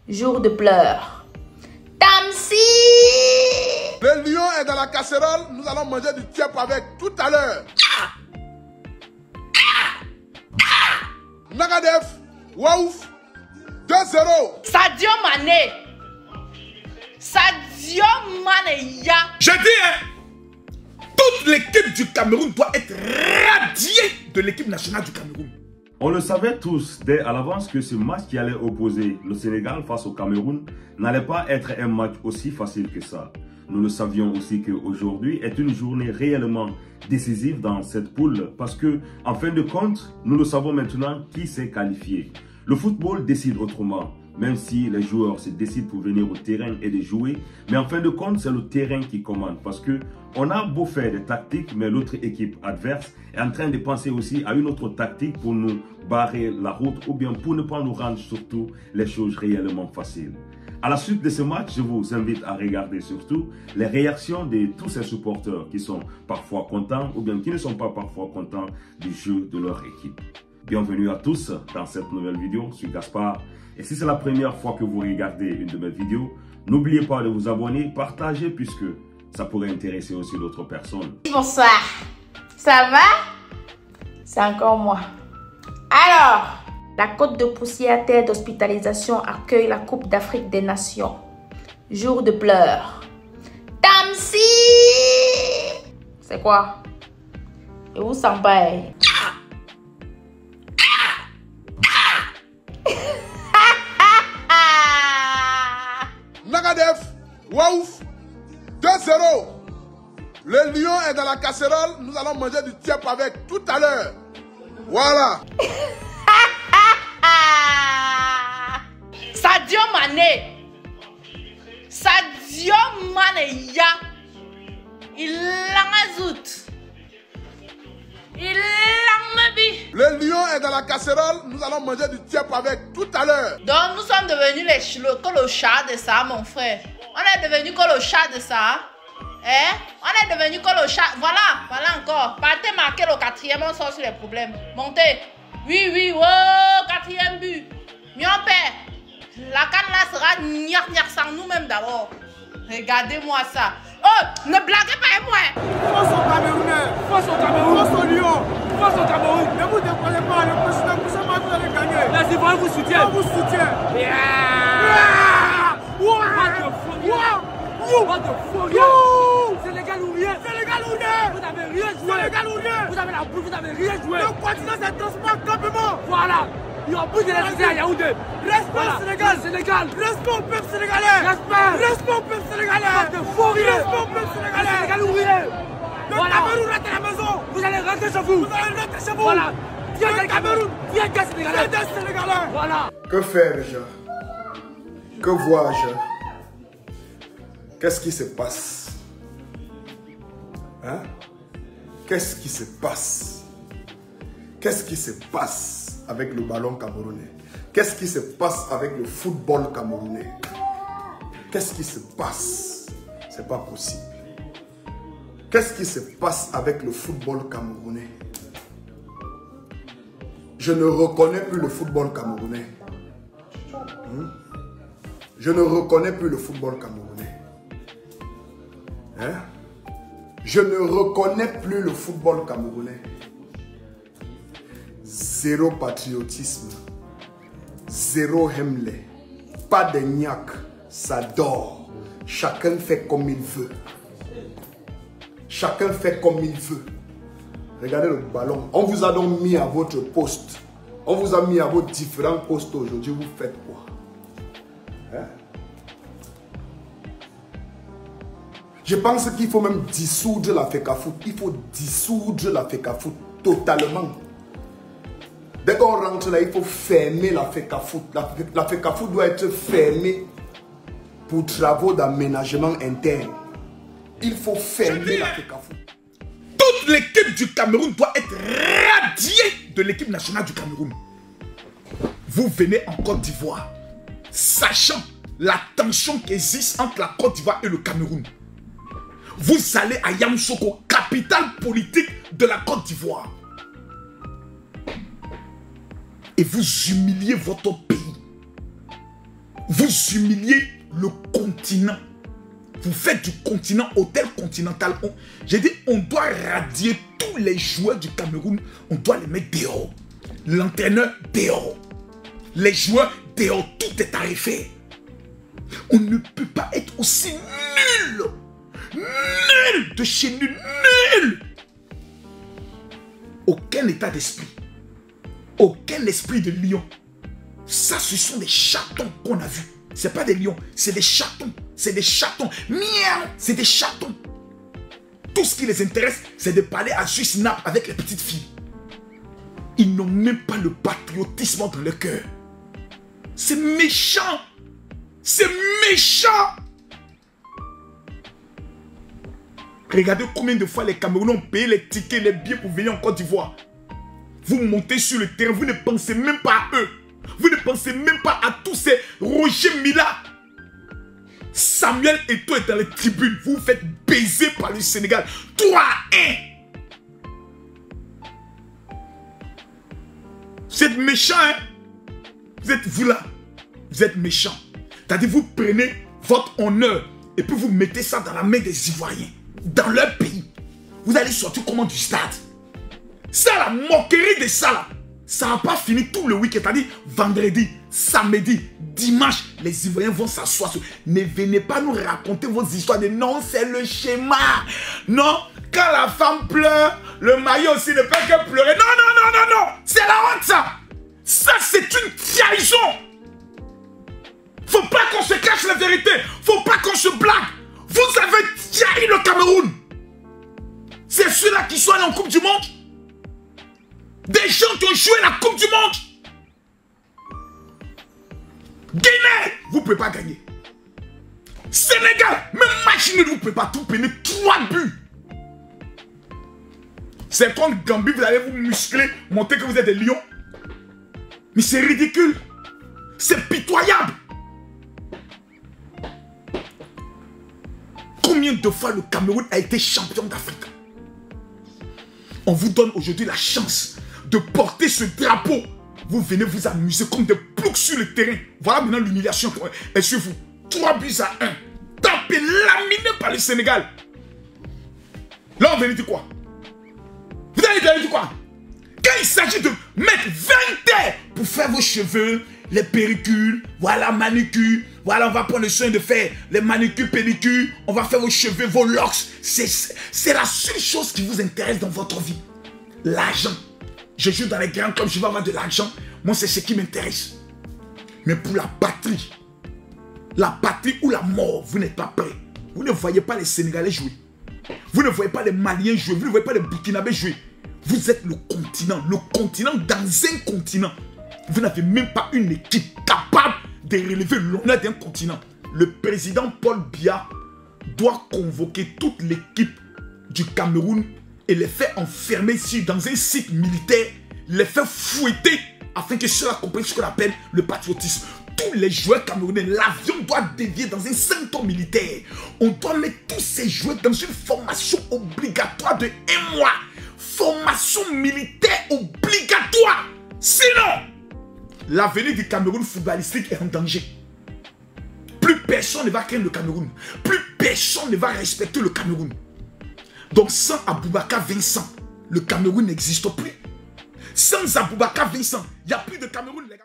Jour de pleurs. Tamsi! Le lion est dans la casserole, nous allons manger du tiep avec tout à l'heure. Nagadef, Waouf, 2-0. Sadio Mané. Sadio Mané ya. Je dis, toute l'équipe du Cameroun doit être radiée de l'équipe nationale du Cameroun. On le savait tous dès à l'avance que ce match qui allait opposer le Sénégal face au Cameroun n'allait pas être un match aussi facile que ça. Nous le savions aussi qu'aujourd'hui est une journée réellement décisive dans cette poule parce que, en fin de compte, nous le savons maintenant qui s'est qualifié. Le football décide autrement, même si les joueurs se décident pour venir au terrain et de jouer. Mais en fin de compte, c'est le terrain qui commande parce que on a beau faire des tactiques, mais l'autre équipe adverse est en train de penser aussi à une autre tactique pour nous barrer la route ou bien pour ne pas nous rendre surtout les choses réellement faciles. À la suite de ce match, je vous invite à regarder surtout les réactions de tous ces supporters qui sont parfois contents ou bien qui ne sont pas parfois contents du jeu de leur équipe. Bienvenue à tous dans cette nouvelle vidéo, je suis Gaspard. Et si c'est la première fois que vous regardez une de mes vidéos, n'oubliez pas de vous abonner, partager puisque ça pourrait intéresser aussi d'autres personnes. Bonsoir. Ça va? C'est encore moi. Alors, la côte de poussière terre d'hospitalisation accueille la Coupe d'Afrique des Nations. Jour de pleurs. Tamsi! C'est quoi? Et où Samba est? Nagadef, Waouf, 2-0. Le lion est dans la casserole, nous allons manger du tiep avec tout à l'heure. Voilà. Sadio Mané. Sadio Mané ya. Il l'engazout. Il l'engabi. Le lion est dans la casserole, nous allons manger du tiep avec tout à l'heure. Donc nous sommes devenus le chat de ça, mon frère. On est devenu le chat de ça. Eh? On est devenu le chat. Voilà encore. Partez marquer le 4e, on sort sur les problèmes. Montez. Oui, oh, 4e but. Mion père. La canne là sera niak sans nous-mêmes d'abord. Regardez-moi ça. Oh, ne blaguez pas avec moi. Force au Camerounais, force au Cameroun, force au Lyon, force au Cameroun. Ne vous décollez pas, le prochain match vous allez gagner. Les Ivoiriens vous soutiennent. On vous soutient. Sénégal ou rien. Sénégal ou rien. Vous n'avez rien joué. Sénégal ou rien. Vous avez la boule, vous n'avez rien joué. Le continent s'est transformé campement. Voilà. Il y a plus d'électricité à Yaoundé. Respect au Sénégal. Respect au peuple sénégalais. Respect au peuple sénégalais. Respect au peuple sénégalais. Sénégal ou rien. Le Cameroun rentre à la maison. Vous allez rentrer chez vous. Vous allez rentrer chez vous. Voilà. Viens du Cameroun. Viens des Sénégalais. Viens des Sénégalais. Voilà. Que faire-je? Que vois-je? Qu'est-ce qui se passe? Hein? Qu'est-ce qui se passe? Qu'est-ce qui se passe avec le ballon camerounais? Qu'est-ce qui se passe avec le football camerounais? Qu'est-ce qui se passe? C'est pas possible. Qu'est-ce qui se passe avec le football camerounais? Je ne reconnais plus le football camerounais. Je ne reconnais plus le football camerounais. Hein? Je ne reconnais plus le football camerounais. Zéro patriotisme. Zéro hemle. Pas de gnac. Ça dort. Chacun fait comme il veut. Chacun fait comme il veut. Regardez le ballon. On vous a donc mis à votre poste. On vous a mis à vos différents postes aujourd'hui. Vous faites quoi? Hein? Je pense qu'il faut même dissoudre la FECAFOOT. Il faut dissoudre la FECAFOOT totalement. Dès qu'on rentre là, il faut fermer la FECAFOOT. La FECAFOOT doit être fermée pour travaux d'aménagement interne. Il faut fermer la FECAFOOT. Toute l'équipe du Cameroun doit être radiée de l'équipe nationale du Cameroun. Vous venez en Côte d'Ivoire, sachant la tension qui existe entre la Côte d'Ivoire et le Cameroun. Vous allez à Yamoussoukro, capitale politique de la Côte d'Ivoire. Et vous humiliez votre pays. Vous humiliez le continent. Vous faites du continent hôtel continental. J'ai dit, on doit radier tous les joueurs du Cameroun. On doit les mettre dehors. L'entraîneur dehors. Les joueurs dehors. Tout est à refaire. On ne peut pas être aussi nul. Nul de chez nul. Nul. Aucun état d'esprit. Aucun esprit de lion. Ça, ce sont des chatons qu'on a vus. Ce n'est pas des lions, c'est des chatons. C'est des chatons. Miaou, c'est des chatons. Tout ce qui les intéresse, c'est de parler à Suisse-Nap avec les petites filles. Ils n'ont même pas le patriotisme dans leur cœur. C'est méchant. C'est méchant. Regardez combien de fois les Camerounais ont payé les tickets, les billets pour venir en Côte d'Ivoire. Vous montez sur le terrain, vous ne pensez même pas à eux. Vous ne pensez même pas à tous ces Roger Mila. Samuel Eto'o est dans les tribunes. Vous vous faites baiser par le Sénégal. 3-1. Vous êtes méchant, hein? Vous là. Vous êtes méchant. C'est-à-dire vous prenez votre honneur et puis vous mettez ça dans la main des Ivoiriens. Dans leur pays. Vous allez sortir comment du stade? Ça, la moquerie de ça là. Ça n'a pas fini tout le week-end. C'est-à-dire vendredi, samedi, dimanche, les Ivoiriens vont s'asseoir. Ne venez pas nous raconter vos histoires de non, c'est le schéma. Non, quand la femme pleure, le maillot aussi ne peut que pleurer. Non, non, non, non, non. C'est la honte ça. Ça, c'est une trahison. Faut pas qu'on se cache la vérité. Faut pas qu'on se blague. Vous avez trahi le Cameroun. C'est ceux-là qui sont allés en Coupe du Monde. Des gens qui ont joué la Coupe du Monde. Guinée, vous ne pouvez pas gagner. Sénégal, même match nul, vous ne pouvez pas tout peiner. 3 buts. C'est contre Gambie, vous allez vous muscler, montrer que vous êtes des lions. Mais c'est ridicule. C'est pitoyable. Combien de fois le Cameroun a été champion d'Afrique? On vous donne aujourd'hui la chance de porter ce drapeau. Vous venez vous amuser comme des ploucs sur le terrain. Voilà maintenant l'humiliation est sur vous. 3 buts à 1. Tapé, laminé par le Sénégal. Là, on venait dire quoi? Vous allez dire quoi? Quand il s'agit de mettre 20 heures pour faire vos cheveux, les péricules, voilà, manucure, voilà, on va prendre le soin de faire les manucures, pédicures, on va faire vos cheveux, vos locks. C'est la seule chose qui vous intéresse dans votre vie. L'argent. Je joue dans les grands clubs, je vais avoir de l'argent. Moi, c'est ce qui m'intéresse. Mais pour la patrie ou la mort, vous n'êtes pas prêts. Vous ne voyez pas les Sénégalais jouer. Vous ne voyez pas les Maliens jouer. Vous ne voyez pas les Burkinabés jouer. Vous êtes le continent dans un continent. Vous n'avez même pas une équipe capable de relever l'honneur d'un continent. Le président Paul Biya doit convoquer toute l'équipe du Cameroun et les faire enfermer ici dans un site militaire, les faire fouetter afin que cela comprenne ce qu'on appelle le patriotisme. Tous les joueurs camerounais, l'avion doit dévier dans un centre militaire. On doit mettre tous ces joueurs dans une formation obligatoire de 1 mois. Formation militaire obligatoire. Sinon, l'avenir du Cameroun footballistique est en danger. Plus personne ne va craindre le Cameroun. Plus personne ne va respecter le Cameroun. Donc sans Aboubakar Vincent, le Cameroun n'existe plus. Sans Aboubakar Vincent, il n'y a plus de Cameroun, les gars.